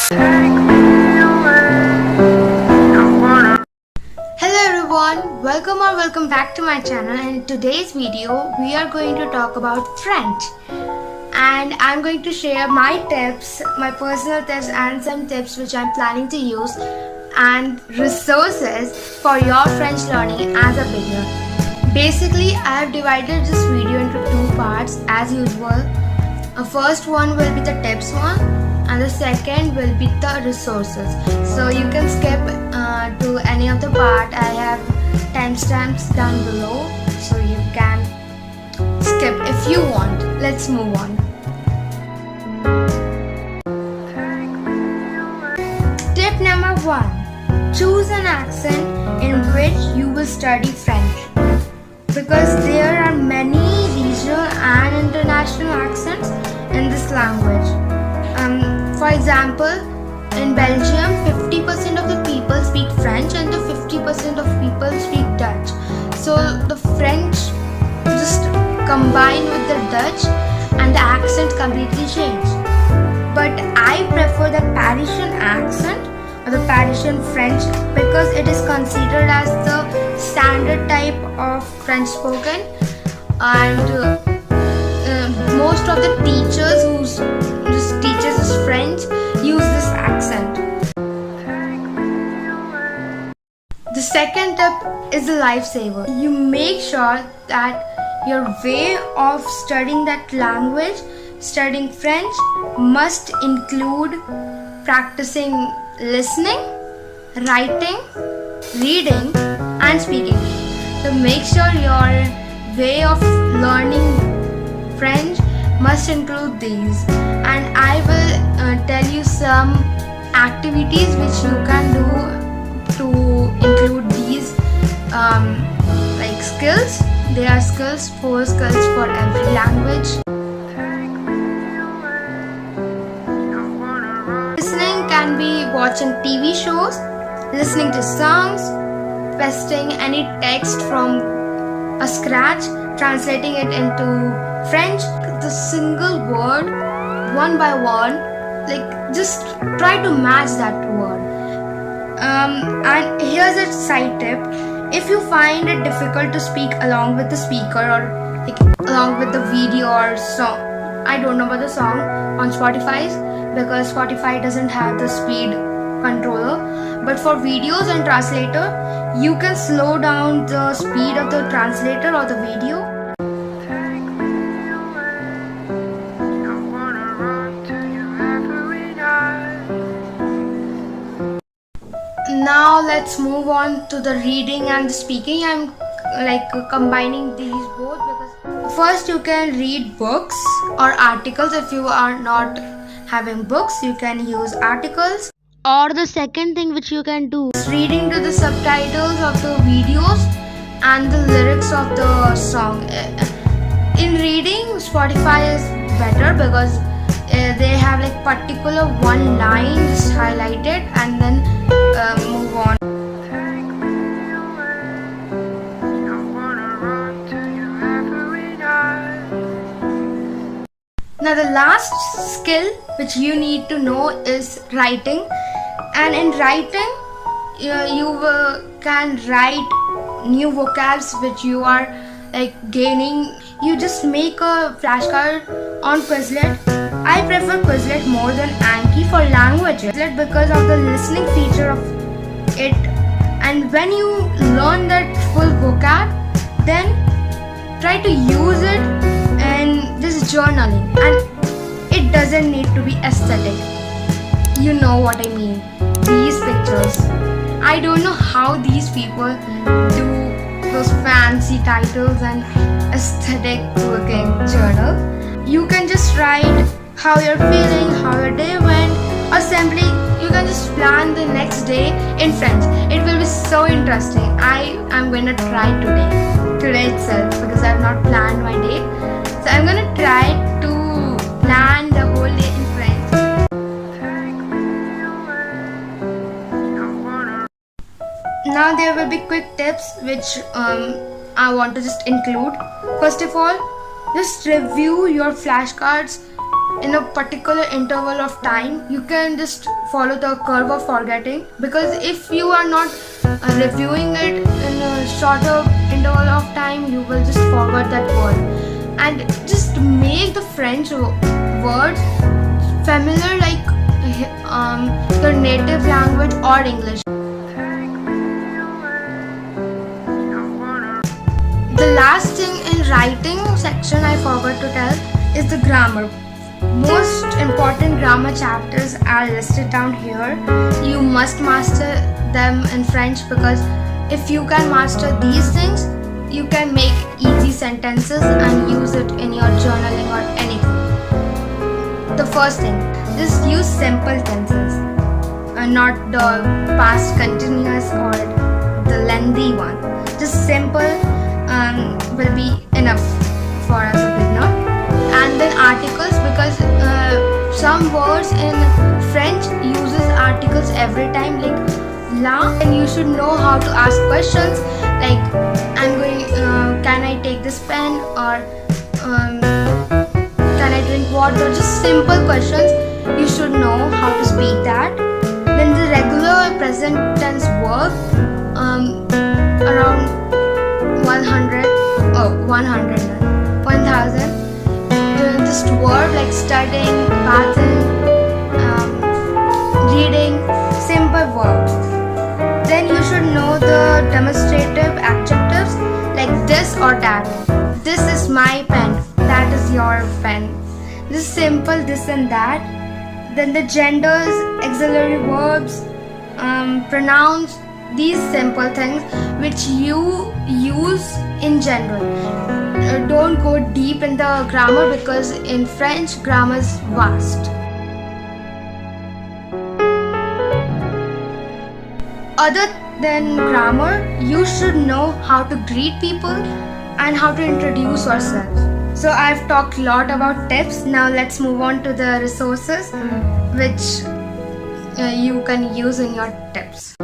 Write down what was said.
Hello everyone, welcome back to my channel, and in today's video we are going to talk about French, and I'm going to share my tips, my personal tips and some tips which I'm planning to use and resources for your French learning as a beginner. Basically, I have divided this video into two parts as usual. The first one will be the tips one and the second will be the resources. So you can skip to any of the part. I have timestamps down below so you can skip if you want. Let's move on. Tip number 1. Choose an accent in which you will study French, because there are many regional and international accents in this language. For example, in Belgium, 50% of the people speak French and the 50% of people speak Dutch. So the French just combine with the Dutch and the accent completely change. But I prefer the Parisian accent or the Parisian French because it is considered as the standard type of French spoken, and most of the teachers who just teaches us French use this accent. The second tip is a lifesaver. You make sure that your way of studying that language, studying French, must include practicing listening, writing, reading and speaking. So make sure your way of learning French must include these, and I will tell you some activities which you can do to include these like skills. There are skills, 4 skills for every language. Listening can be watching TV shows, listening to songs, pasting any text from a scratch, translating it into French, the single word, one by one, like just try to match that word. And here's a side tip: if you find it difficult to speak along with the speaker or like along with the video or song, I don't know about the song on Spotify because Spotify doesn't have the speed controller, but for videos and translator, you can slow down the speed of the translator or the video. Now let's move on to the reading and the speaking. I'm like combining these both because first you can read books or articles. If you are not having books, you can use articles. Or the second thing which you can do is reading to the subtitles of the videos and the lyrics of the song. In reading, Spotify is better because they have like particular one line just highlighted and then move on. Now the last skill which you need to know is writing, and in writing you can write new vocabs which you are like gaining. You just make a flashcard on Quizlet. I prefer Quizlet more than Anki for languages because of the listening feature of it, and when you learn that full vocab, then try to use it in just journaling, and it doesn't need to be aesthetic. You know what I mean. These pictures, I don't know how these people do those fancy titles and aesthetic looking journals. You can just write how you're feeling, how your day went, or simply you can just plan the next day in French. It will be so interesting. I am going to try today itself, because I have not planned my day. So I'm going to try to plan the whole day in French. Now there will be quick tips which I want to just include. First of all, just review your flashcards in a particular interval of time, you can just follow the curve of forgetting, because if you are not reviewing it in a shorter interval of time, you will just forget that word. And just make the French words familiar like your native language or English. The last thing in writing section I forgot to tell is the grammar. Most important grammar chapters are listed down here. You must master them in French, because if you can master these things, you can make easy sentences and use it in your journaling or anything. The first thing, just use simple tenses and not the past continuous or the lengthy one. Just simple will be enough for us a beginner. And then articles, because some words in French uses articles every time, like la, and you should know how to ask questions like can I take this pen, or can I drink water? Just simple questions, you should know how to speak that. Then the regular present tense verb, around 1000 just word like studying, bathing, reading, simple verbs. Then you should know the demonstrative adjectives like this or that. This is my pen, that is your pen. This is simple, this and that. Then the genders, auxiliary verbs, pronouns, these simple things which you use in general. Don't go deep in the grammar, because in French grammar is vast. Other than grammar, you should know how to greet people and how to introduce yourself. So I've talked a lot about tips. Now let's move on to the resources which you can use in your tips.